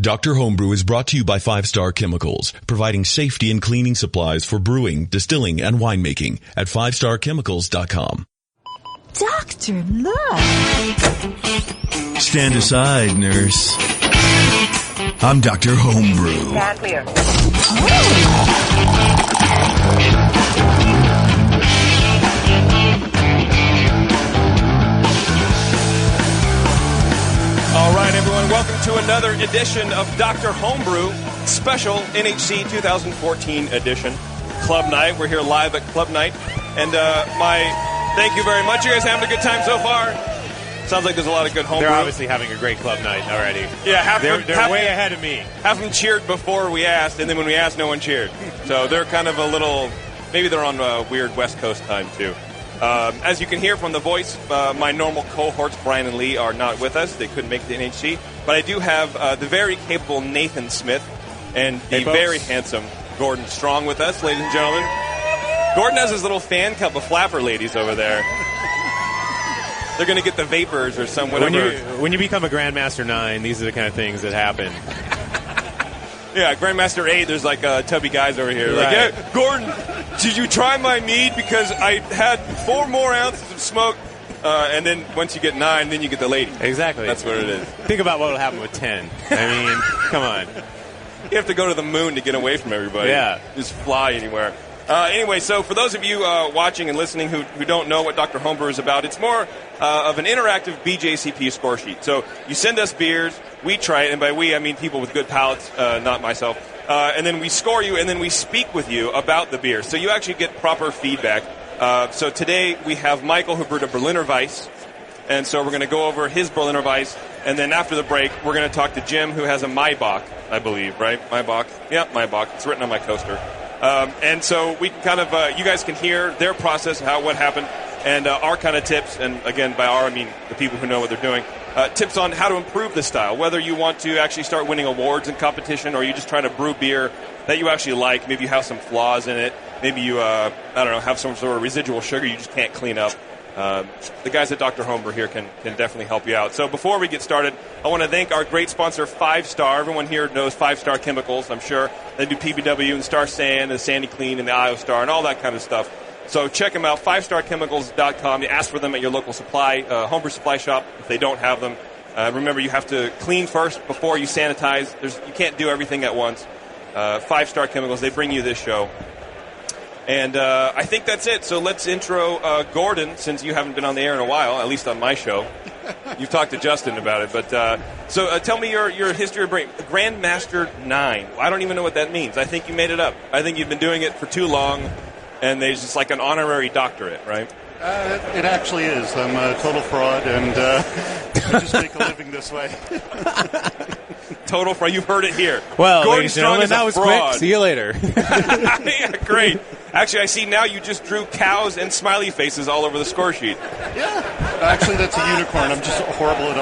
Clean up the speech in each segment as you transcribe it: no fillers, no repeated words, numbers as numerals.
Dr. Homebrew is brought to you by 5 Star Chemicals, providing safety and cleaning supplies for brewing, distilling, and winemaking at 5starchemicals.com. Doctor, look! Stand aside, nurse. I'm Dr. Homebrew. Stand clear. All right, everyone, welcome to another edition of Dr. Homebrew, special NHC 2014 edition, Club Night. We're here live at Club Night, and thank you very much. You guys having a good time so far? Sounds like there's a lot of good homebrew. They're obviously having a great club night already. Yeah, they're way ahead of me. Half of them cheered before we asked, and then when we asked, no one cheered. So they're kind of a little, maybe they're on weird West Coast time, too. As you can hear from the voice, my normal cohorts, Brian and Lee, are not with us. They couldn't make the NHC. But I do have the very capable Nathan Smith and the very handsome Gordon Strong with us, ladies and gentlemen. Gordon has his little fan cup of flapper ladies over there. They're going to get the vapors or some whatever. When you become a Grandmaster 9, these are the kind of things that happen. Yeah, Grandmaster 8, there's like tubby guys over here. Right. Like, hey, Gordon, did you try my mead? Because I had 4 more ounces of smoke. And then once you get 9, then you get the lady. Exactly. That's what it is. Think about what will happen with 10. I mean, come on. You have to go to the moon to get away from everybody. Yeah. Just fly anywhere. Anyway, so for those of you watching and listening who don't know what Dr. Homebrew is about, it's more of an interactive BJCP score sheet. So you send us beers, we try it, and by we I mean people with good palates, not myself. And then we score you, and then we speak with you about the beer. So you actually get proper feedback. So today we have Michael who brewed a Berliner Weiss. And so we're going to go over his Berliner Weiss. And then after the break, we're going to talk to Jim who has a Maibach, I believe, right? Maibach. Yeah, Maibach. It's written on my coaster. And so we can kind of, you guys can hear their process, what happened, and our kind of tips. And again, by our, I mean the people who know what they're doing. Tips on how to improve the style, whether you want to actually start winning awards in competition or you're just trying to brew beer that you actually like. Maybe you have some flaws in it. Maybe you, have some sort of residual sugar you just can't clean up. The guys at Dr. Homebrew here can definitely help you out. So before we get started, I want to thank our great sponsor, 5 Star. Everyone here knows 5 Star Chemicals, I'm sure. They do PBW and Star Sand and Sandy Clean and the IO Star and all that kind of stuff. So check them out, 5starchemicals.com. You ask for them at your local homebrew supply shop if they don't have them. Remember, you have to clean first before you sanitize. You can't do everything at once. 5 Star Chemicals, they bring you this show. And I think that's it. So let's intro Gordon, since you haven't been on the air in a while, at least on my show. You've talked to Justin about it. But so tell me your history of brewing. Grandmaster 9. I don't even know what that means. I think you made it up. I think you've been doing it for too long, and there's just like an honorary doctorate, right? It actually is. I'm a total fraud, and I just make a living this way. Total fraud. You've heard it here. Well, Gordon ladies and gentlemen, that was fraud. quick. See you later. Yeah, great. Actually, I see now you just drew cows and smiley faces all over the score sheet. Yeah. Actually, that's a unicorn. I'm just horrible at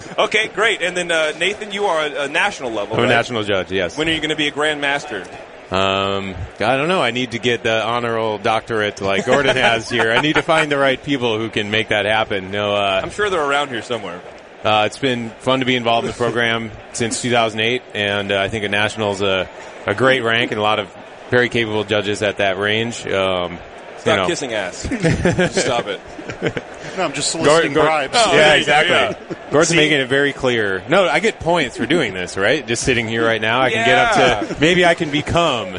art. Okay, great. And then, Nathan, you are a national level, I'm right? a national judge, yes. When are you going to be a grandmaster? I don't know. I need to get the honorable doctorate like Gordon has here. I need to find the right people who can make that happen. No, I'm sure they're around here somewhere. It's been fun to be involved in the program since 2008, and I think a national is a great rank and a lot of very capable judges at that range. Stop kissing ass. Stop it. No, I'm just soliciting bribes. Oh, yeah, exactly. Yeah. Gordon's making it very clear. No, I get points for doing this, right? Just sitting here right now, I can get up to, maybe I can become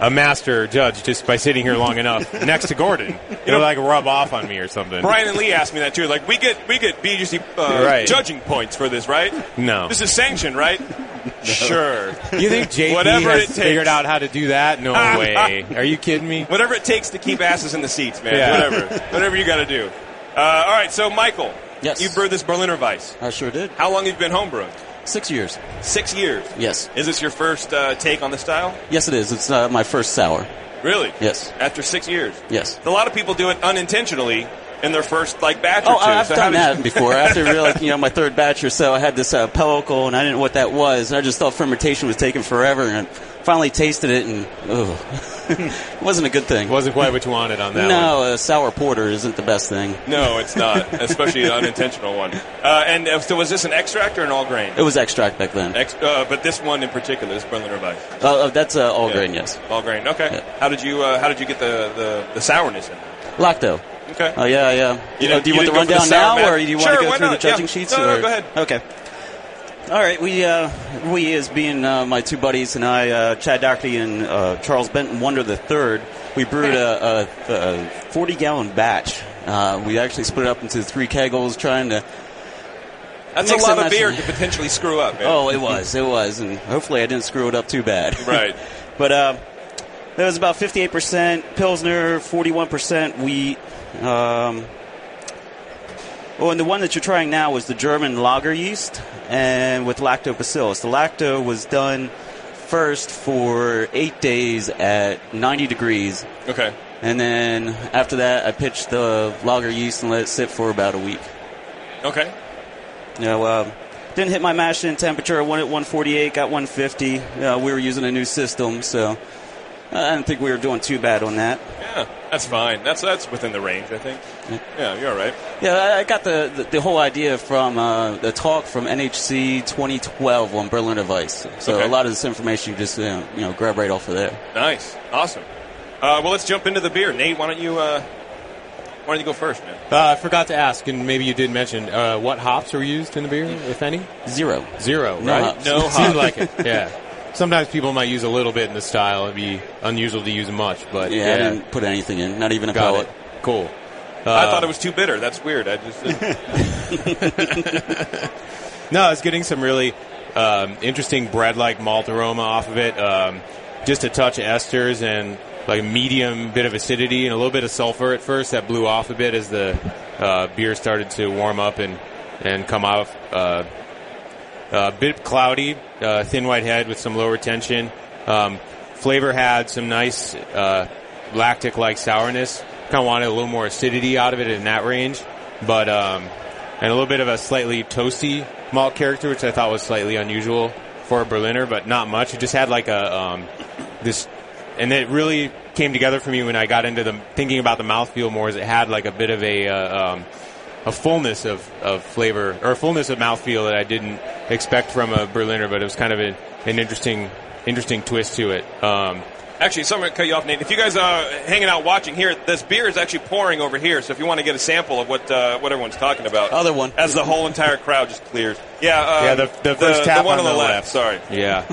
a master judge just by sitting here long enough next to Gordon. It'll like rub off on me or something. Brian and Lee asked me that too. Like, we get BGC judging points for this, right? No. This is sanctioned, right? No. Sure. You think JP has figured out how to do that? No way. Are you kidding me? Whatever it takes to keep asses in the seats, man. Yeah. Whatever you got to do. All right, so Michael. Yes. You brewed this Berliner Weiss. I sure did. How long have you been homebrewing? 6 years. 6 years? Yes. Is this your first take on the style? Yes, it is. It's my first sour. Really? Yes. After 6 years? Yes. A lot of people do it unintentionally in their first batch or two. I've done that before. After my third batch or so, I had this pellicle, and I didn't know what that was. And I just thought fermentation was taking forever, and I finally tasted it, and it wasn't a good thing. It wasn't quite what you wanted on that one. No, sour porter isn't the best thing. No, it's not, especially an unintentional one. So was this an extract or an all grain? It was extract back then. But this one in particular, this Berliner Weiss. That's all grain, yes. All grain. Okay. Yeah. How did you get the sourness in there? Lacto. Okay. Oh, yeah. Do you want the rundown now, or do you want to go through the judging sheets? No, go ahead. Okay. All right, we as being my two buddies and I, Chad Doherty and Charles Benton Wonder III, we brewed a 40-gallon batch. We actually split it up into 3 kegels, trying to. That's a lot of beer to potentially screw up, man. Oh, it was, and hopefully I didn't screw it up too bad. Right. But that was about 58% Pilsner, 41% wheat. And the one that you're trying now was the German lager yeast, and with lactobacillus. The lacto was done first for 8 days at 90 degrees. Okay. And then after that, I pitched the lager yeast and let it sit for about a week. Okay. Didn't hit my mash in temperature. I went at 148, got 150. We were using a new system, so I didn't think we were doing too bad on that. Yeah, that's fine. That's within the range, I think. Yeah, you're all right. Yeah, I got the whole idea from the talk from NHC 2012 on Berliner Weiss. So a lot of this information you just grab right off of there. Nice, awesome. Well, let's jump into the beer. Nate, why don't you go first, man? I forgot to ask, and maybe you did mention what hops were used in the beer, if any. Zero, right? Hops. No hops. Seemed like it. Yeah. Sometimes people might use a little bit in the style. It'd be unusual to use much, but yeah, I didn't put anything in, not even a pellet. Cool. I thought it was too bitter. That's weird. I just No, I was getting some really interesting bread-like malt aroma off of it. Just a touch of esters and like a medium bit of acidity and a little bit of sulfur at first that blew off a bit as the beer started to warm up and come off. A bit cloudy, thin white head with some low retention. Flavor had some nice lactic-like sourness. Kind of wanted a little more acidity out of it in that range, but and a little bit of a slightly toasty malt character, which I thought was slightly unusual for a Berliner, but not much. It just had like a this, and it really came together for me when I got into thinking about the mouthfeel more. As it had like a bit of a fullness of flavor, or a fullness of mouthfeel that I didn't expect from a Berliner, but it was kind of an interesting twist to it. Actually, so I'm going to cut you off, Nate. If you guys are hanging out watching here, this beer is actually pouring over here, so if you want to get a sample of what everyone's talking about. Other one. As the whole entire crowd just clears. Yeah, the first tap the one on the left. Sorry. Yeah.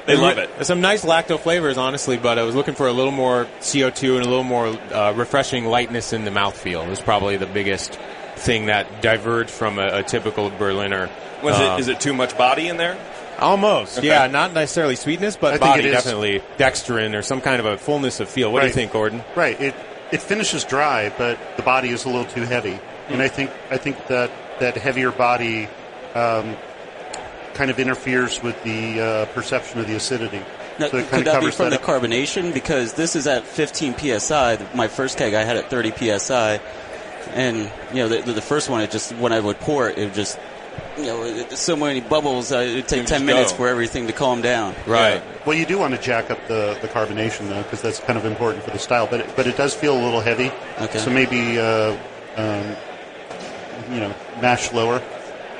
They love it. Some nice lacto flavors, honestly, but I was looking for a little more CO2 and a little more refreshing lightness in the mouthfeel. It was probably the biggest thing that diverged from a typical Berliner. Is it too much body in there? Almost, okay. Yeah. Not necessarily sweetness, but body definitely. Dextrin or some kind of a fullness of feel. What do you think, Gordon? Right. It finishes dry, but the body is a little too heavy. And I think that heavier body kind of interferes with the perception of the acidity. Now, so it could that be from the carbonation? Because this is at 15 psi. My first keg I had at 30 psi, and the first one, it just when I would pour it, it would just so many bubbles. It would take 10 minutes for everything to calm down. Right. Yeah. Well, you do want to jack up the carbonation though, because that's kind of important for the style. But it does feel a little heavy. Okay. So maybe mash lower.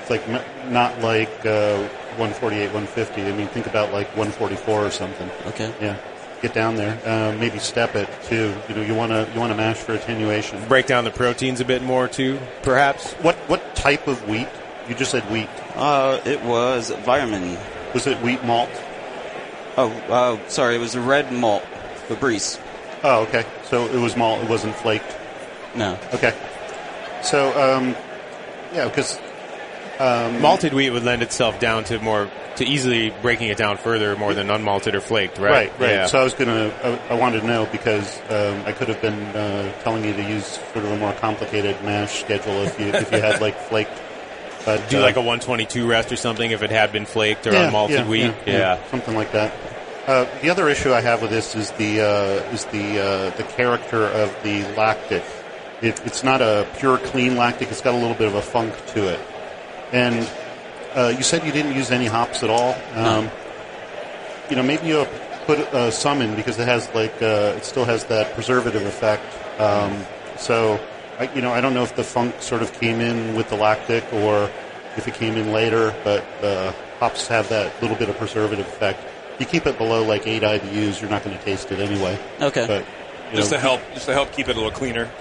It's like not like 148, 150. I mean, think about like 144 or something. Okay. Yeah. Get down there. Maybe step it too. You want to mash for attenuation. Break down the proteins a bit more too, perhaps. What type of wheat? You just said wheat. It was Weirmann. Was it wheat malt? Oh, sorry. It was a red malt, Fabrice. Oh, okay. So it was malt. It wasn't flaked. No. Okay. So, because malted wheat would lend itself down to easily breaking it down further more than unmalted or flaked, right? Right. Yeah. So I wanted to know because I could have been telling you to use sort of a more complicated mash schedule if you had like flaked. But, do like a 122 rest or something if it had been flaked or unmalted wheat. Yeah, something like that. The other issue I have with this is the character of the lactic. It's not a pure clean lactic. It's got a little bit of a funk to it. And you said you didn't use any hops at all. Maybe you put some in because it has it still has that preservative effect. So I don't know if the funk sort of came in with the lactic or if it came in later, but hops have that little bit of preservative effect. If you keep it below 8 IBUs, you're not going to taste it anyway. Okay. But, just to help keep it a little cleaner.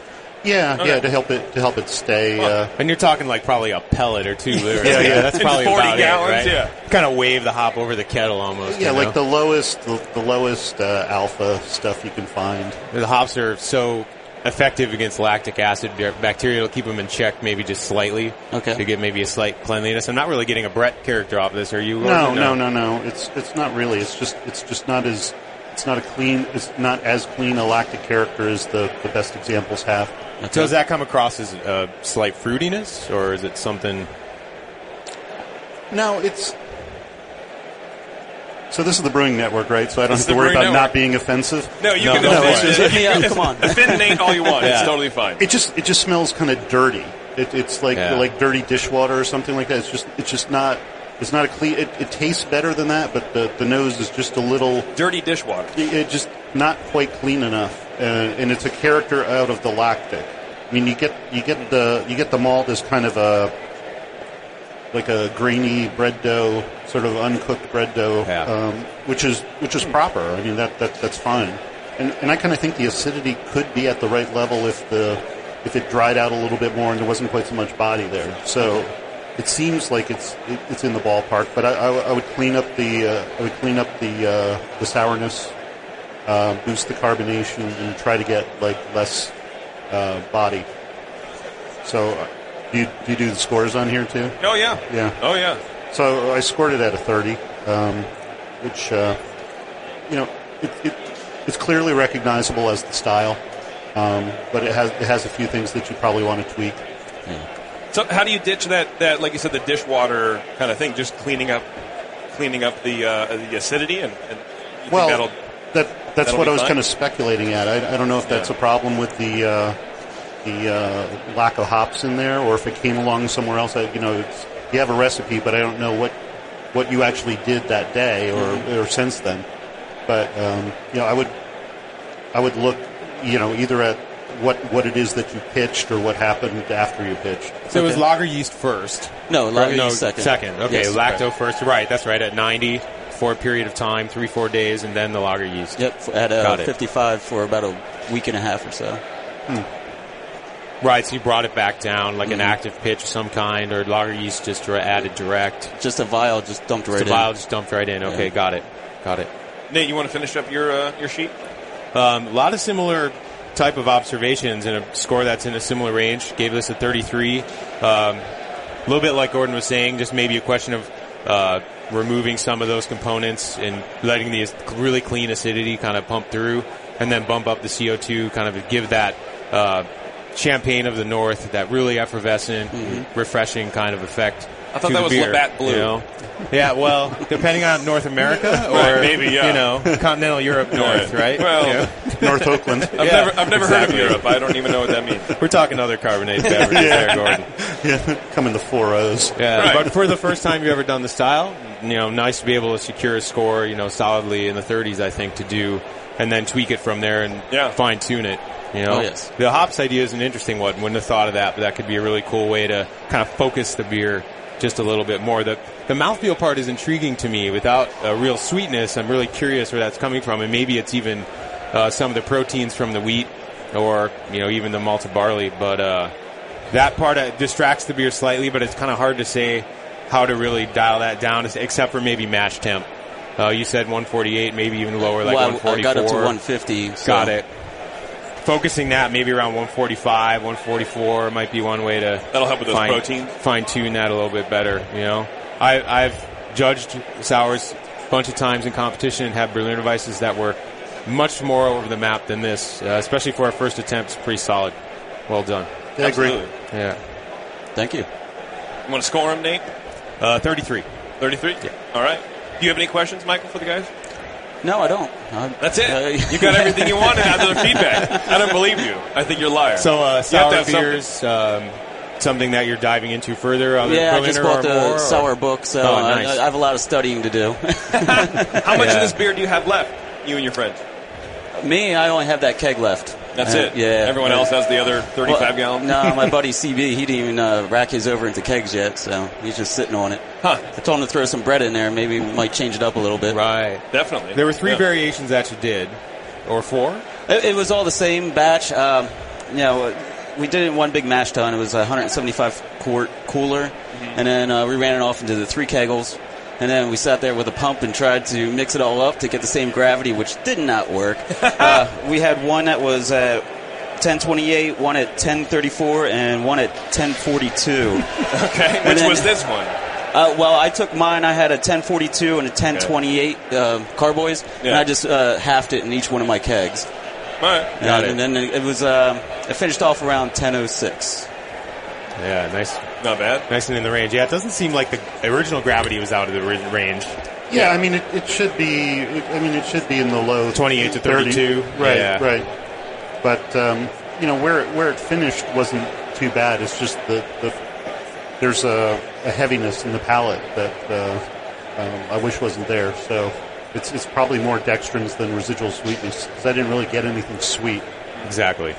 Yeah, Okay. yeah, to help it stay. And you're talking probably a pellet or two. Yeah. That's probably 40 about gallons, it, right? yeah. Kind of wave the hop over the kettle almost. Yeah, you know? the lowest alpha stuff you can find. The hops are so effective against lactic acid bacteria. It'll keep them in check, maybe just slightly. Okay. To get maybe a slight cleanliness. I'm not really getting a Brett character off of this. Are you? No. It's not really. It's just not as. It's not as clean a lactic character as the best examples have. Okay. So does that come across as a slight fruitiness, or is it something? No, it's. So this is the Brewing Network, right? So I don't have to worry about not being offensive. No, you can Hit me up, come on. offend Nate all you want. Yeah. It's totally fine. It just smells kind of dirty. It's like dirty dishwater or something like that. It's just not. It's not a clean. It tastes better than that, but the nose is just a little Dirty dishwater. It just not quite clean enough, and it's a character out of the lactic. I mean, you get the malt as kind of a grainy bread dough, sort of uncooked bread dough, which is proper. I mean that's fine, and I kind of think the acidity could be at the right level if it dried out a little bit more and there wasn't quite so much body there. So it seems like it's in the ballpark, but I would clean up the sourness, boost the carbonation, and try to get less body. So do you do the scores on here too? Oh yeah. Yeah. Oh yeah. So I scored it at a 30, which it's clearly recognizable as the style, but it has a few things that you probably want to tweak. Yeah. So how do you ditch that like you said, the dishwater kind of thing, just cleaning up the acidity and you think that's what be I was fine? kind of speculating at. I don't know if that's a problem with the lack of hops in there, or if it came along somewhere else. You have a recipe, but I don't know what you actually did that day or since then. But I would look either at what it is that you pitched or what happened after you pitched. So it was lager yeast first. No, lager yeast second. Second. Okay, Yes. lacto first. Right, that's right. At 90 for a period of time, 3-4 days, and then the lager yeast. Yep, at 55 for about a week and a half or so. Right, so you brought it back down like an active pitch of some kind, or lager yeast just added direct. Just a vial, just dumped right in. Just a vial just dumped right in. Okay, got it. Nate, you want to finish up your sheet? A lot of similar type of observations and a score that's in a similar range. Gave this a 33. A little bit like Gordon was saying, just maybe a question of removing some of those components and letting the really clean acidity kind of pump through, and then bump up the CO2, kind of give that champagne of the north, that really effervescent, refreshing kind of effect. I thought to that the was beer, Labatt Blue. You know? Yeah, well, depending on North America or Right, maybe, yeah. continental Europe north, right? Well, Yeah. North Oakland. I've never heard of Europe. I don't even know what that means. We're talking other carbonated beverages there, Gordon. Yeah, come in the 4 O's. Yeah, Right. but for the first time you've ever done the style, nice to be able to secure a score, solidly in the 30s, I think, to do, and then tweak it from there and fine tune it. Oh, yes. The hops idea is an interesting one. Wouldn't have thought of that, but that could be a really cool way to kind of focus the beer just a little bit more. The mouthfeel part is intriguing to me. Without a real sweetness, I'm really curious where that's coming from, and maybe it's even some of the proteins from the wheat, or even the malted barley. But that part distracts the beer slightly, but it's kind of hard to say how to really dial that down, except for maybe mash temp. You said 148, maybe even lower, like 144. I got up to 150. So. Got it. Focusing that maybe around 145, 144 might be one way to That'll help with those proteins. Fine tune that a little bit better. I've judged sours a bunch of times in competition and have Berliner Weisses that were much more over the map than this, especially for our first attempt. It's pretty solid. Well done. Yeah, I agree. Yeah. Thank you. You want to score him, Nate? 33. 33? Yeah. All right. Do you have any questions, Michael, for the guys? No, I don't. That's it. You got everything you wanted out of the feedback. I don't believe you. I think you're a liar. So sour beers, something that you're diving into further? Yeah, I just bought the sour book, so nice. I have a lot of studying to do. How much of this beer do you have left, you and your friends? Me, I only have that keg left. That's it? Yeah. Everyone else has the other 35 gallons? No, my buddy CB, he didn't even rack his over into kegs yet, so he's just sitting on it. Huh. I told him to throw some bread in there, maybe might change it up a little bit. Right. Definitely. There were 3 variations that you did, or 4? It was all the same batch. We did it in one big mash tun. It was a 175 quart cooler, and then we ran it off into the 3 kegels. And then we sat there with a pump and tried to mix it all up to get the same gravity, which did not work. We had one that was at 1028, one at 1034, and one at 1042. Okay, which was this one? Well, I took mine. I had a 1042 and a 1028 carboys, and I just halved it in each one of my kegs. All right, got it. And then it was it finished off around 1006. Yeah, nice. Not bad. Nice and in the range. Yeah, it doesn't seem like the original gravity was out of the range. Yeah, I mean, it should be. It should be in the low 28 to 32. 30. Right, right. But where it finished wasn't too bad. It's just there's a heaviness in the palate that I wish wasn't there. So it's probably more dextrins than residual sweetness, because I didn't really get anything sweet. Exactly.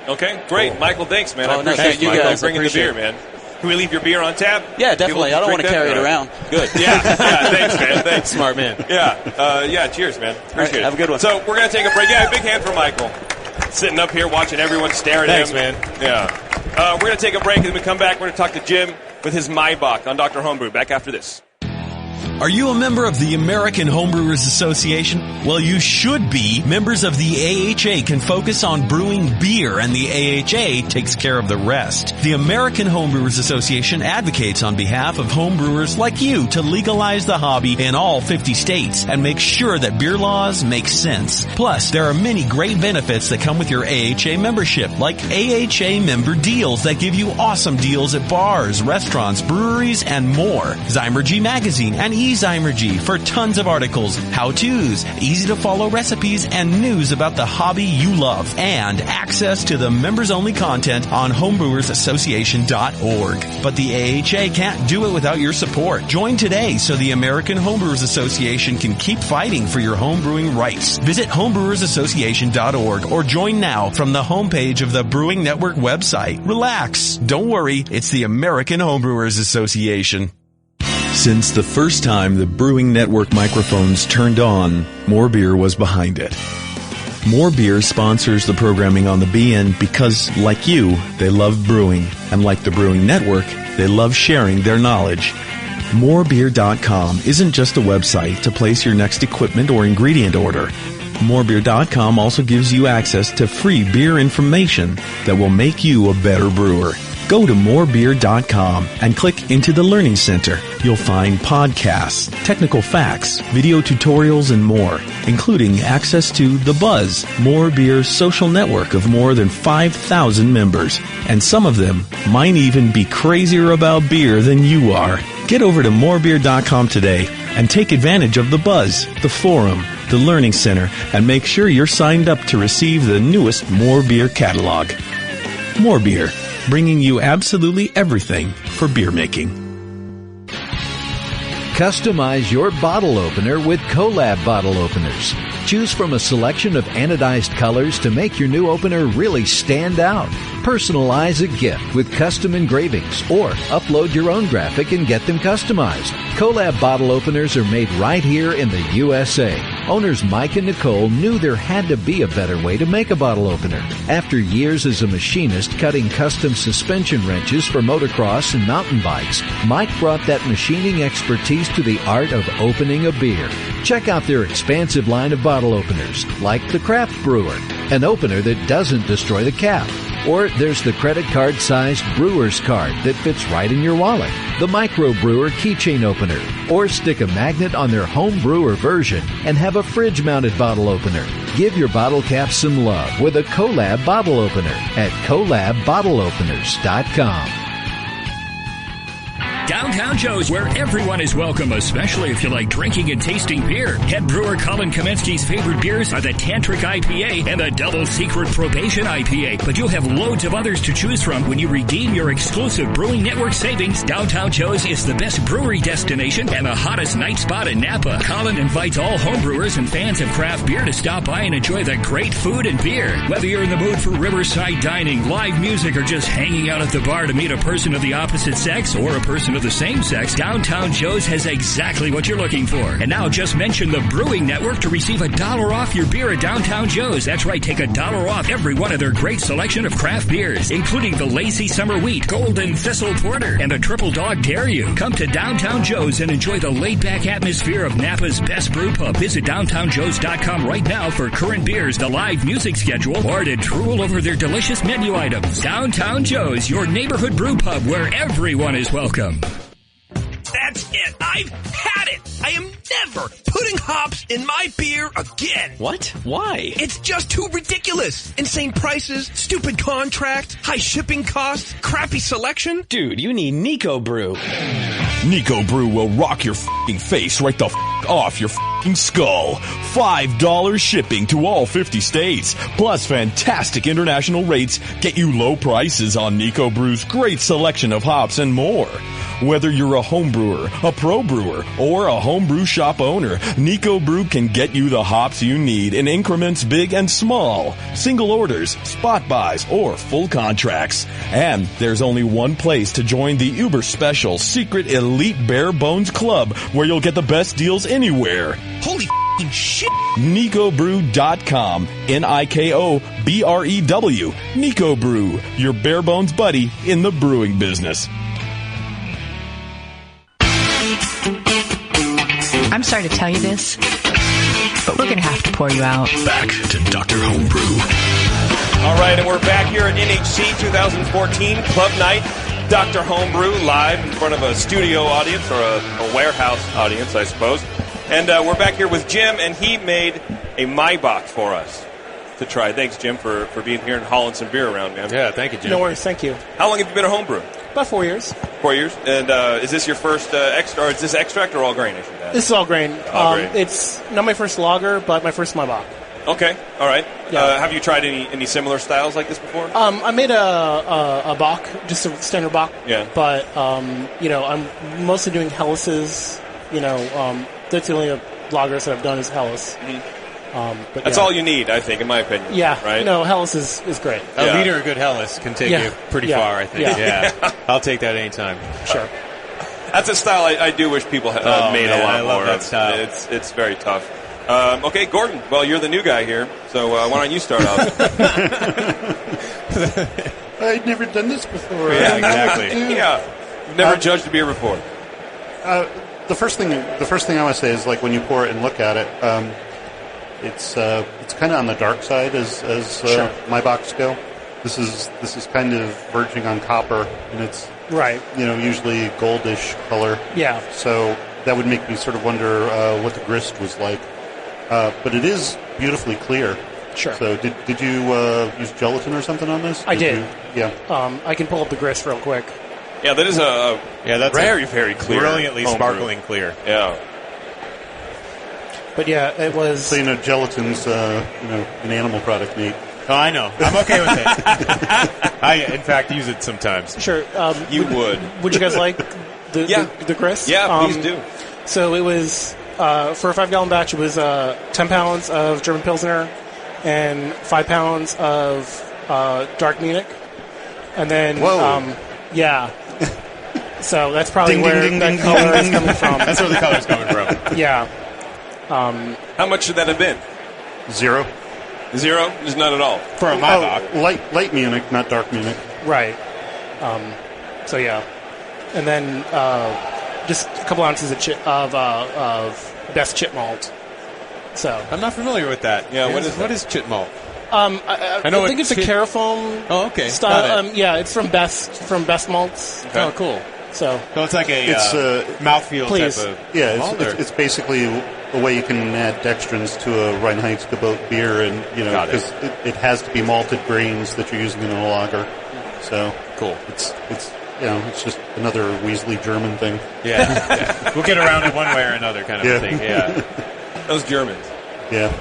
Okay, great. Cool. Michael, thanks, man. I appreciate you guys bringing the beer, man. Can we leave your beer on tap? Yeah, definitely. I don't want to carry it around. Good. Yeah, thanks, man. Thanks. Smart man. Yeah, cheers, man. Appreciate it. Have a good one. So we're going to take a break. Yeah, a big hand for Michael. Sitting up here watching everyone stare at him. Thanks, man. Yeah. We're going to take a break, and then we come back. We're going to talk to Jim with his Maibach on Dr. Homebrew. Back after this. Are you a member of the American Homebrewers Association? Well, you should be. Members of the AHA can focus on brewing beer, and the AHA takes care of the rest. The American Homebrewers Association advocates on behalf of homebrewers like you to legalize the hobby in all 50 states and make sure that beer laws make sense. Plus, there are many great benefits that come with your AHA membership, like AHA member deals that give you awesome deals at bars, restaurants, breweries, and more. Zymergy Magazine and Zymergy for tons of articles, how-tos, easy-to-follow recipes, and news about the hobby you love, and access to the members-only content on homebrewersassociation.org. But the AHA can't do it without your support. Join today so the American Homebrewers Association can keep fighting for your homebrewing rights. Visit homebrewersassociation.org or join now from the homepage of the Brewing Network website. Relax. Don't worry. It's the American Homebrewers Association. Since the first time the Brewing Network microphones turned on, More Beer was behind it. More Beer sponsors the programming on the BN because, like you, they love brewing. And like the Brewing Network, they love sharing their knowledge. Morebeer.com isn't just a website to place your next equipment or ingredient order. Morebeer.com also gives you access to free beer information that will make you a better brewer. Go to morebeer.com and click into the Learning Center. You'll find podcasts, technical facts, video tutorials, and more, including access to The Buzz, More Beer's social network of more than 5,000 members. And some of them might even be crazier about beer than you are. Get over to morebeer.com today and take advantage of The Buzz, the forum, the Learning Center, and make sure you're signed up to receive the newest More Beer catalog. More Beer, bringing you absolutely everything for beer making. Customize your bottle opener with Collab bottle openers. Choose from a selection of anodized colors to make your new opener really stand out. Personalize a gift with custom engravings or upload your own graphic and get them customized. Collab bottle openers are made right here in the USA. Owners Mike and Nicole knew there had to be a better way to make a bottle opener. After years as a machinist cutting custom suspension wrenches for motocross and mountain bikes, Mike brought that machining expertise to the art of opening a beer. Check out their expansive line of bottle openers, like the Craft Brewer, an opener that doesn't destroy the cap. Or there's the credit card-sized brewer's card that fits right in your wallet, the Micro Brewer keychain opener, or stick a magnet on their home brewer version and have a fridge-mounted bottle opener. Give your bottle cap some love with a Collab bottle opener at collabbottleopeners.com. Downtown Joe's, where everyone is welcome, especially if you like drinking and tasting beer. Head brewer Colin Kaminsky's favorite beers are the Tantric IPA and the Double Secret Probation IPA. But you'll have loads of others to choose from when you redeem your exclusive Brewing Network savings. Downtown Joe's is the best brewery destination and the hottest night spot in Napa. Colin invites all homebrewers and fans of craft beer to stop by and enjoy the great food and beer. Whether you're in the mood for riverside dining, live music, or just hanging out at the bar to meet a person of the opposite sex or a person of the same sex, Downtown Joe's has exactly what you're looking for. And now just mention the Brewing Network to receive $1 off your beer at Downtown Joe's. That's right, take $1 off every one of their great selection of craft beers, including the Lazy Summer Wheat, Golden Thistle Porter, and the Triple Dog Dare You. Come to Downtown Joe's and enjoy the laid-back atmosphere of Napa's best brew pub. Visit downtownjoes.com right now for current beers, the live music schedule, or to drool over their delicious menu items. Downtown Joe's, your neighborhood brew pub where everyone is welcome. That's it. I've had it. I am never putting hops in my beer again. What? Why? It's just too ridiculous. Insane prices, stupid contracts, high shipping costs, crappy selection. Dude, you need Nico Brew. Nico Brew will rock your f***ing face right the f*** off your f***ing skull. $5 shipping to all 50 states. Plus fantastic international rates get you low prices on Nico Brew's great selection of hops and more. Whether you're a home brewer, a pro brewer, or a homebrew shop owner, Nico Brew can get you the hops you need in increments big and small, single orders, spot buys, or full contracts. And there's only one place to join the uber special secret elite bare bones club where you'll get the best deals anywhere. Holy shit. NicoBrew.com. NIKOBREW. Nico Brew, your bare bones buddy in the brewing business. I'm sorry to tell you this, but we're going to have to pour you out. Back to Dr. Homebrew. All right, and we're back here at NHC 2014 Club Night. Dr. Homebrew live in front of a studio audience, or a warehouse audience, I suppose. And we're back here with Jim, and he made a Maibach for us to try. Thanks, Jim, for being here and hauling some beer around, man. Yeah, thank you, Jim. No worries, thank you. How long have you been a homebrew? About 4 years. 4 years? And is this your first extra, or is this extract or all grain, I should ask? This is all grain. All grain. It's not my first lager, but my first Maibach. Okay, all right. Yeah. Have you tried any similar styles like this before? I made a Bach, just a standard Bach. Yeah. But, I'm mostly doing Hellas's. That's the only lagers that I've done is Hellas. Mm-hmm. But that's all you need, I think, in my opinion. Yeah. Right? No, Hellas is great. A liter of good Hellas can take you pretty far, I think. Yeah. I'll take that anytime. Sure. That's a style I do wish people made a lot more I love that of. style. It's very tough. Okay, Gordon. Well, you're the new guy here, so why don't you start off? I'd never done this before. Yeah, exactly. Yeah, never judged a beer before. The first thing I want to say is, like, when you pour it and look at it, it's kind of on the dark side as Sure. Maibachs go. This is kind of verging on copper, and it's Right. Usually goldish color. Yeah. So that would make me sort of wonder what the grist was like. But it is beautifully clear. Sure. So did you use gelatin or something on this? I did. Yeah. I can pull up the grist real quick. Yeah, that is that's very, very clear. Brilliantly homebrew. sparkling clear. Yeah. But yeah, it was... So, gelatin's, an animal product, Nate. Oh, I know. I'm okay with it. I, in fact, use it sometimes. Sure. You would. Would you guys like the grist? Yeah, please do. So it was, for a 5-gallon batch, it was 10 pounds of German Pilsner and 5 pounds of dark Munich. And then, yeah. So that's probably where that color is coming from. That's where the color's coming from. Yeah. How much should that have been? 0. 0? Just not at all. For a Maibach. Light Munich, not dark Munich. Right. So yeah. And then just a couple ounces of best chip malt. So I'm not familiar with that. Yeah, what is chip malt? I think it's a Carafoam style. Got it. It's from Best Malts. Okay. Oh, cool. So it's like a mouthfeel type of malt? It's basically a way you can add dextrins to a Reinheitsgebot beer, and because it has to be malted grains that you're using in a lager. So cool. It's it's just another Weasley German thing. Yeah. We'll get around it one way or another kind of a thing. Yeah. Those Germans. Yeah.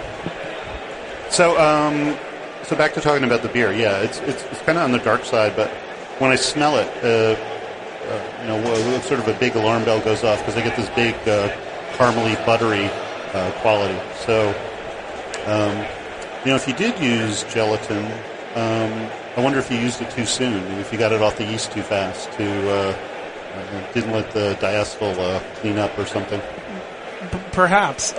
So back to talking about the beer. Yeah, it's kind of on the dark side, but when I smell it, sort of a big alarm bell goes off because I get this big caramely, buttery quality. So, if you did use gelatin, I wonder if you used it too soon, and if you got it off the yeast too fast, didn't let the diacetyl clean up or something. Perhaps.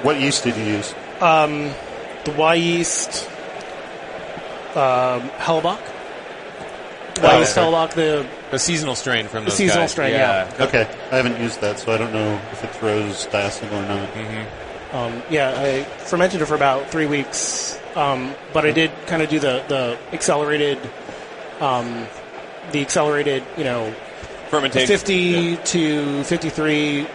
What yeast did you use? The Y yeast, Hellebach. Y yeast Hellebach, the seasonal strain from those seasonal guys. strain, yeah. Okay, I haven't used that, so I don't know if it throws diacetyl or not. I fermented it for about 3 weeks, but I did kind of do the accelerated, fermentation, 50 to 53,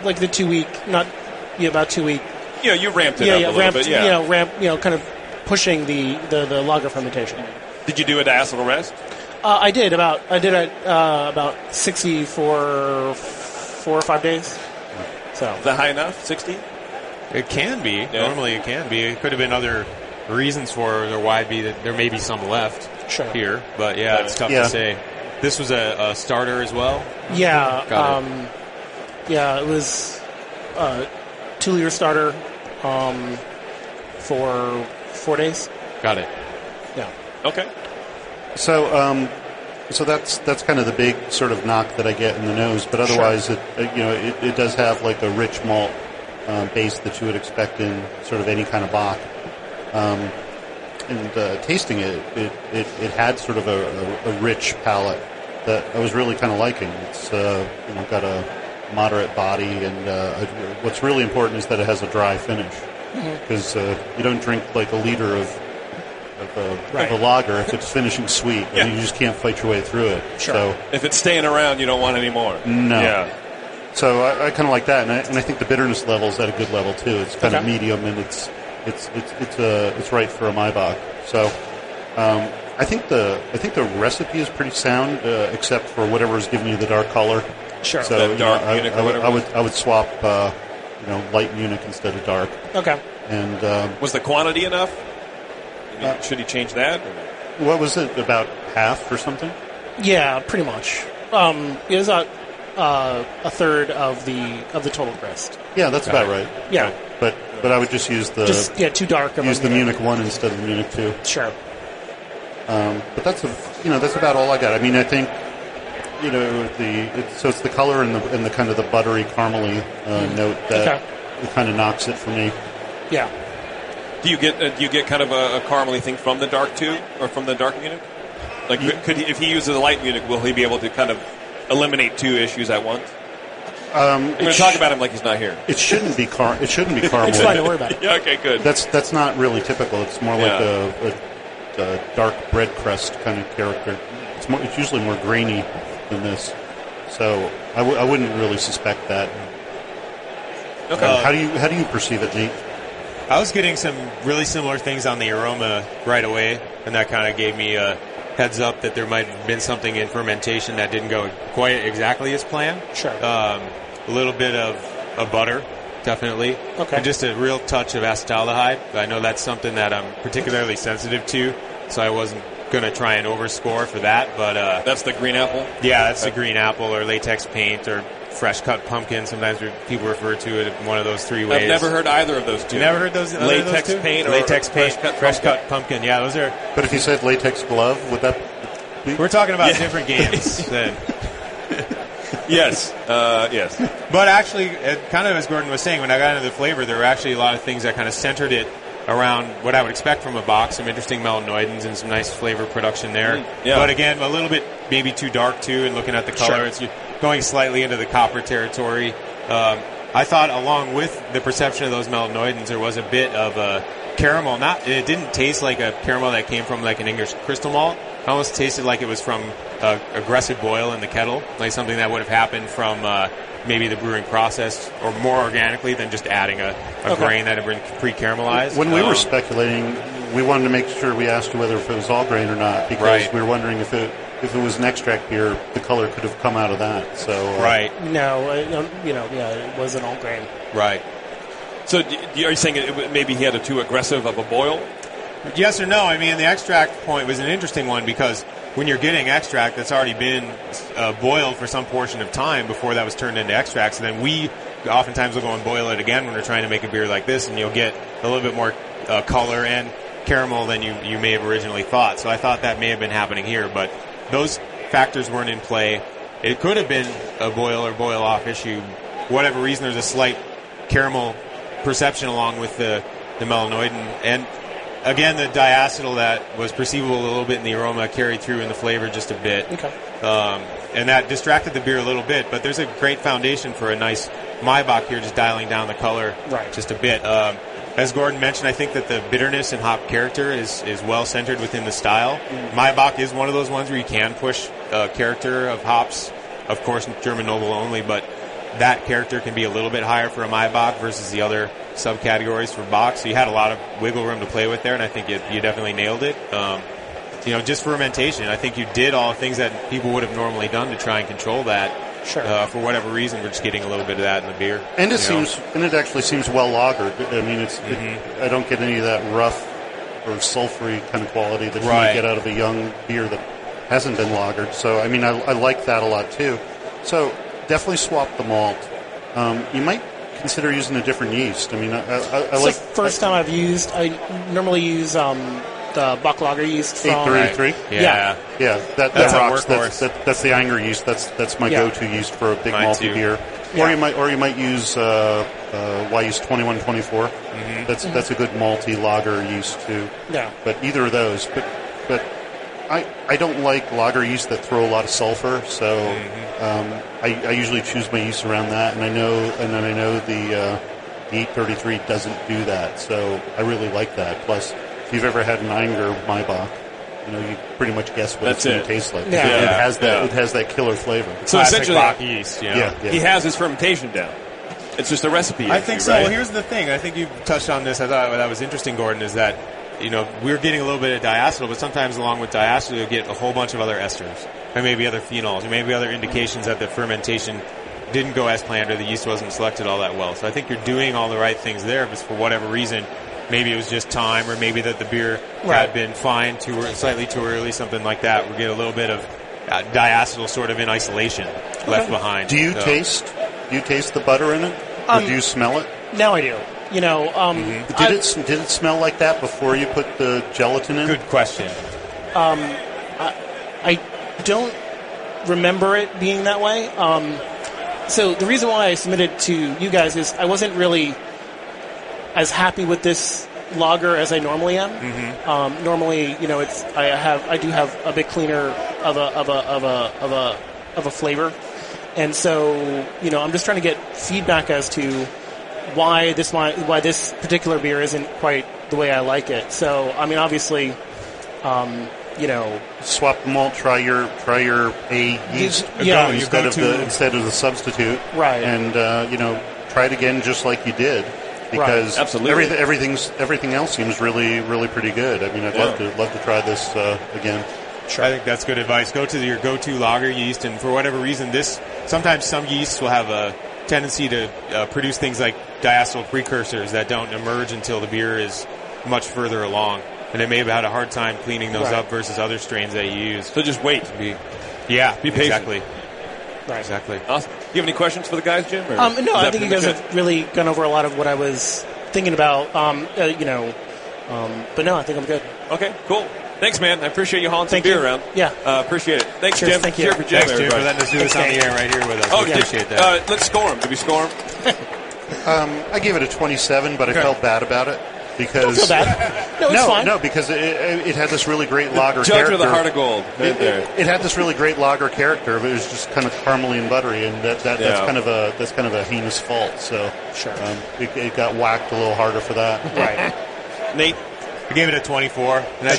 like the 2 week, about 2 week. Yeah, you ramped it up a little bit. Yeah, kind of pushing the lager fermentation. Did you do a diacetyl rest? I did about 60 for 4 or 5 days. So is that high enough? 60? It can be. Yeah. Normally it can be. It could have been other reasons for it, or why be that there may be some left here. But yeah, it's tough to say. This was a starter as well? Yeah. It was a 2-liter starter for 4 days. Got it. Yeah. Okay. So that's kind of the big sort of knock that I get in the nose, but otherwise it does have like a rich malt base that you would expect in sort of any kind of Bock. And tasting it had sort of a rich palate that I was really kind of liking. It's got a moderate body, and what's really important is that it has a dry finish, because you don't drink like a liter of a lager if it's finishing sweet, and you just can't fight your way through it. Sure. So if it's staying around, you don't want any more. No. Yeah. So I kind of like that, and I think the bitterness level is at a good level too. It's kind of medium, and it's right for a Maibach. So I think the recipe is pretty sound, except for whatever is giving you the dark color. Sure. So dark Munich or whatever. I would swap light Munich instead of dark. Okay. And was the quantity enough? Should he change that? What was it, about half or something? Yeah, pretty much. It was a third of the total crest. Yeah, that's about right. Yeah, but I would just use too dark. Use the Munich 1 instead of the Munich 2. Sure. But that's about all I got. I mean, I think it's the color and the kind of the buttery caramely note that it kind of knocks it for me. Yeah. Do you get kind of a caramely thing from the dark too, or from the dark Munich? Like, if he uses a light Munich, will he be able to kind of eliminate two issues at once? I'm going to talk about him like he's not here. It shouldn't be caramel. It's fine. Don't worry about it. Yeah. Okay. Good. That's not really typical. It's more like a dark bread crust kind of character. It's usually more grainy than this. So I wouldn't really suspect that. Okay. How do you perceive it, Nate? I was getting some really similar things on the aroma right away, and that kind of gave me a heads up that there might have been something in fermentation that didn't go quite exactly as planned. Sure. A little bit of butter, definitely. Okay. And just a real touch of acetaldehyde. I know that's something that I'm particularly sensitive to, so I wasn't going to try and overscore for that. But that's the green apple? Yeah, that's the green apple, or latex paint, or fresh cut pumpkin. Sometimes people refer to it in one of those three ways. I've never heard either of those two. You never heard those? Latex paint or latex paint, fresh cut pumpkin. Yeah, those are. But if you said latex glove, would that be? We're talking about different games then. Yes. Yes. But actually, kind of as Gordon was saying, when I got into the flavor, there were actually a lot of things that kind of centered it around what I would expect from a box. Some interesting melanoidins and some nice flavor production there. Yeah. But again, a little bit maybe too dark too, and looking at the color, it's going slightly into the copper territory. I thought along with the perception of those melanoidins, there was a bit of a caramel. It didn't taste like a caramel that came from like an English crystal malt. It almost tasted like it was from aggressive boil in the kettle, like something that would have happened from maybe the brewing process, or more organically than just adding a grain that had been pre-caramelized. When we were speculating, we wanted to make sure we asked you whether if it was all grain or not, because we were wondering if it was an extract beer, the color could have come out of that. So No, it wasn't all grain. Right. So are you saying maybe he had a too aggressive of a boil? Yes or no? I mean, the extract point was an interesting one because when you're getting extract that's already been boiled for some portion of time before that was turned into extract, so then we oftentimes will go and boil it again when we're trying to make a beer like this, and you'll get a little bit more color and caramel than you may have originally thought. So I thought that may have been happening here, but those factors weren't in play. It could have been a boil or boil off issue. Whatever reason, there's a slight caramel perception along with the melanoidin. And again, the diacetyl that was perceivable a little bit in the aroma carried through in the flavor just a bit. Okay. And that distracted the beer a little bit, but there's a great foundation for a nice Maibach here, just dialing down the color just a bit. As Gordon mentioned, I think that the bitterness and hop character is well centered within the style. Maibach is one of those ones where you can push character of hops, of course, German Noble only, but that character can be a little bit higher for a Maibach versus the other subcategories for Bach. So you had a lot of wiggle room to play with there, and I think you definitely nailed it. Just fermentation, I think you did all the things that people would have normally done to try and control that. Sure. For whatever reason, we're just getting a little bit of that in the beer. And it actually seems well lagered. I mean, I don't get any of that rough or sulfury kind of quality that you might get out of a young beer that hasn't been lagered. So, I mean, I like that a lot too. So, definitely swap the malt. You might consider using a different yeast. I mean, I like. First time I've used. I normally use the Bach lager yeast from 833. Yeah. That rocks. That's the Anger yeast. That's my go-to yeast for a big malty beer. Or you might use Y yeast 2124. That's a good malty lager yeast too. Yeah. But either of those. But I don't like lager yeast that throw a lot of sulfur. So I usually choose my yeast around that, and I know the 833 doesn't do that. So I really like that. Plus, if you've ever had an Anger Maibach, you pretty much guess what it's going to taste like. Yeah. It has that killer flavor. So essentially, Bach yeast. He has his fermentation down. It's just a recipe. I think so. Right? Well, here's the thing. I think you touched on this. I thought that was interesting, Gordon, is that we're getting a little bit of diacetyl, but sometimes along with diacetyl, you get a whole bunch of other esters, and maybe other phenols, and maybe other indications that the fermentation didn't go as planned or the yeast wasn't selected all that well. So I think you're doing all the right things there, but for whatever reason, maybe it was just time, or maybe that the beer had been fine slightly too early, something like that. We get a little bit of diacetyl sort of in isolation left behind. Do you taste the butter in it, or do you smell it? Now I do. Did it smell like that before you put the gelatin in? Good question. I don't remember it being that way. So the reason why I submitted to you guys is I wasn't really as happy with this lager as I normally am. Normally, I do have a bit cleaner of a flavor, and so I'm just trying to get feedback as to why this particular beer isn't quite the way I like it. So I mean, obviously, swap the malt. Try your A yeast instead of the substitute, right? And try it again just like you did. Because everything else seems really, really pretty good. I mean, I'd love to try this again. Sure. I think that's good advice. Go to your go-to lager yeast, and for whatever reason, sometimes some yeasts will have a tendency to produce things like diacetyl precursors that don't emerge until the beer is much further along, and they may have had a hard time cleaning those up versus other strains that you use. So just wait. Be patient. Exactly. Right. Exactly. Awesome. Do you have any questions for the guys, Jim? No, I think you guys have really gone over a lot of what I was thinking about. But no, I think I'm good. Okay, cool. Thanks, man. I appreciate you hauling some beer around. Yeah. Appreciate it. Thanks, Cheers, Jim. Thank you. Cheers for Jim. Thanks, Jim, for letting us do this on the air right here with us. We appreciate that. Let's score him. Did we score him? I gave it a 27, but I felt bad about it. Because don't feel bad. No, it's fine. No, because it had this really great lager Judge character. of the heart of gold. It had this really great lager character, but it was just kind of caramely and buttery, and that's kind of a heinous fault. So sure, it got whacked a little harder for that. Right. Nate, I gave it a 24, and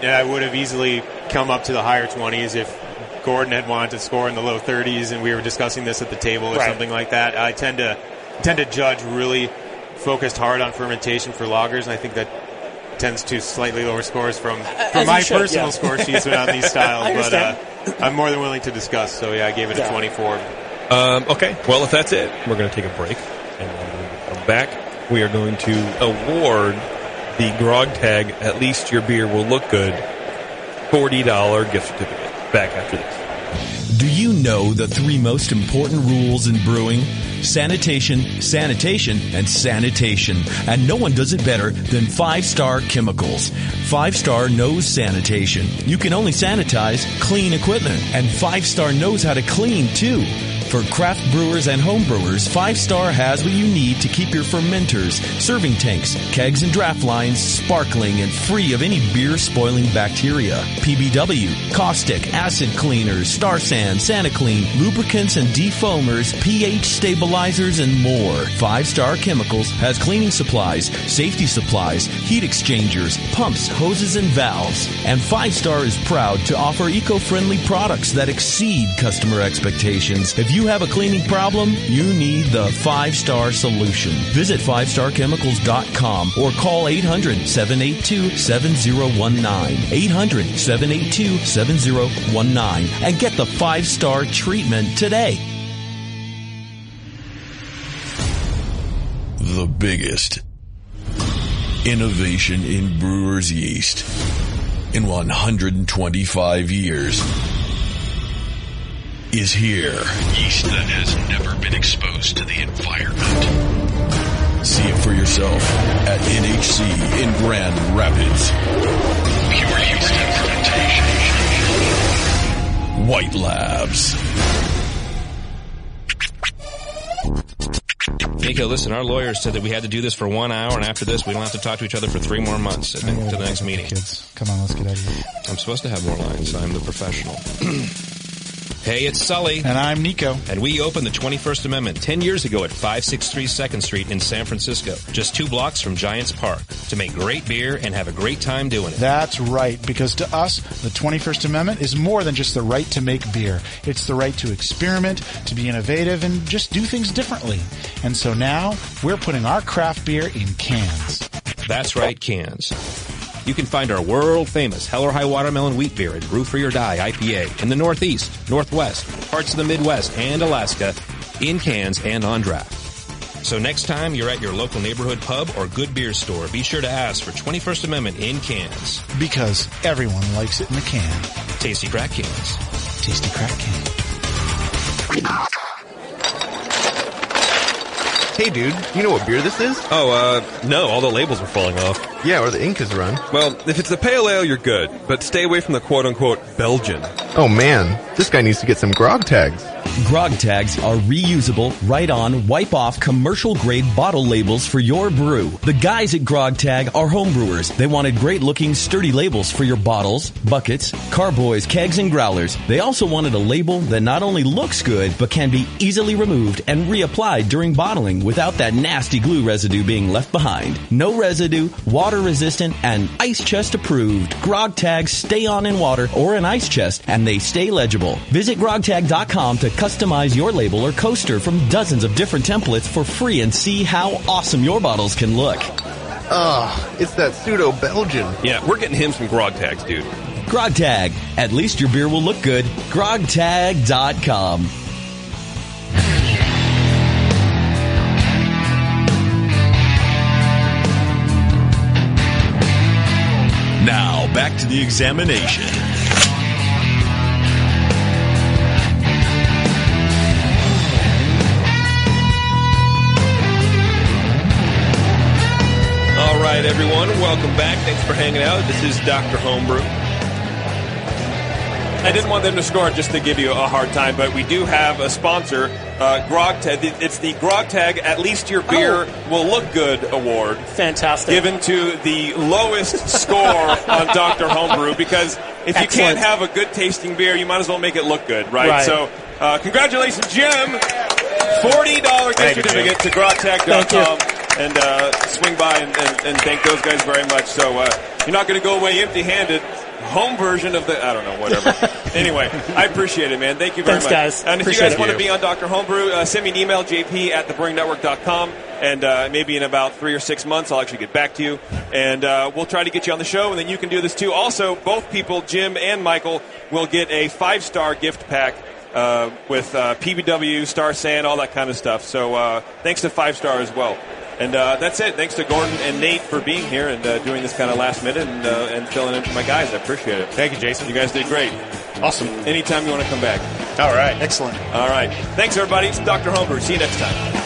I would have easily come up to the higher 20s if Gordon had wanted to score in the low 30s, and we were discussing this at the table or something like that. I tend to judge really focused hard on fermentation for lagers, and I think that tends to slightly lower scores from my personal score sheets on these styles, but I'm more than willing to discuss. So, I gave it a 24. Okay, well, if that's it, we're going to take a break. And when we come back, we are going to award the Grog Tag, At Least Your Beer Will Look Good, $40 gift certificate. Back after this. Do you know the 3 most important rules in brewing? Sanitation, sanitation, and sanitation. And no one does it better than 5-Star Chemicals. 5-Star knows sanitation. You can only sanitize clean equipment. And 5-Star knows how to clean, too. For craft brewers and home brewers, 5-Star has what you need to keep your fermenters, serving tanks, kegs, and draft lines sparkling and free of any beer-spoiling bacteria. PBW, caustic, acid cleaners, Star San, SaniClean, lubricants and defoamers, pH stabilizers, and more. 5-Star Chemicals has cleaning supplies, safety supplies, heat exchangers, pumps, hoses, and valves. And 5-Star is proud to offer eco-friendly products that exceed customer expectations. If you have a cleaning problem, you need the 5-Star solution. Visit 5starchemicals.com or call 800-782-7019. 800-782-7019 and get the 5-Star treatment today. The biggest innovation in brewer's yeast in 125 years is here. Yeast that has never been exposed to the environment. See it for yourself at NHC in Grand Rapids. Pure yeast and fermentation. White Labs. Nico, listen, our lawyers said that we had to do this for 1 hour, and after this, we don't have to talk to each other for 3 more months to the next meeting. Kids, come on, let's get out of here. I'm supposed to have more lines. I'm the professional. Hey, it's Sully. And I'm Nico. And we opened the 21st Amendment 10 years ago at 563 2nd Street in San Francisco, just 2 blocks from Giants Park, to make great beer and have a great time doing it. That's right, because to us, the 21st Amendment is more than just the right to make beer. It's the right to experiment, to be innovative, and just do things differently. And so now, we're putting our craft beer in cans. That's right, cans. You can find our world-famous Hell or High Watermelon Wheat Beer and Brew for Your Die IPA in the Northeast, Northwest, parts of the Midwest, and Alaska in cans and on draft. So next time you're at your local neighborhood pub or good beer store, be sure to ask for 21st Amendment in cans. Because everyone likes it in a can. Tasty crack cans. Tasty crack can. Hey, dude, you know what beer this is? No, all the labels are falling off. Yeah, or the ink is run. Well, if it's a pale ale, you're good, but stay away from the quote-unquote Belgian. Oh, man, this guy needs to get some grog tags. Grog tags are reusable, write-on, wipe-off, commercial-grade bottle labels for your brew. The guys at Grog Tag are homebrewers. They wanted great-looking, sturdy labels for your bottles, buckets, carboys, kegs, and growlers. They also wanted a label that not only looks good, but can be easily removed and reapplied during bottling without that nasty glue residue being left behind. No residue, water-resistant, and ice chest approved. Grog tags stay on in water or an ice chest, and they stay legible. Visit grogtag.com to customize your label or coaster from dozens of different templates for free and see how awesome your bottles can look. It's that pseudo-Belgian. Yeah, we're getting him some grog tags, dude. Grog Tag. At least your beer will look good. grogtag.com. Now, back to the examination. All right, everyone, welcome back. Thanks for hanging out. This is Dr. Homebrew. I didn't want them to score just to give you a hard time, but we do have a sponsor, Grog Tag. It's the Grog Tag At Least Your Beer Will Look Good Award. Fantastic. Given to the lowest score on Dr. Homebrew, because if you can't have a good tasting beer, you might as well make it look good, right? So congratulations, Jim. $40 gift certificate to grogtag.com. And swing by and thank those guys very much. So you're not going to go away empty-handed. home version of the, I don't know, whatever. Anyway, I appreciate it, man. Thank you very much. Thanks, guys. And if Appreciate you guys it. want to be on Dr. Homebrew, send me an email, jp@thebrewingnetwork.com, and maybe in about 3 or 6 months I'll actually get back to you, and we'll try to get you on the show, and then you can do this too. Also, both people, Jim and Michael, will get a 5-star gift pack with PBW, Star San, all that kind of stuff. So thanks to 5-star as well. And that's it. Thanks to Gordon and Nate for being here and doing this kind of last minute and filling in for my guys. I appreciate it. Thank you, Jason. You guys did great. Awesome. Anytime you want to come back. All right. Excellent. All right. Thanks, everybody. It's Dr. Homebrew. See you next time.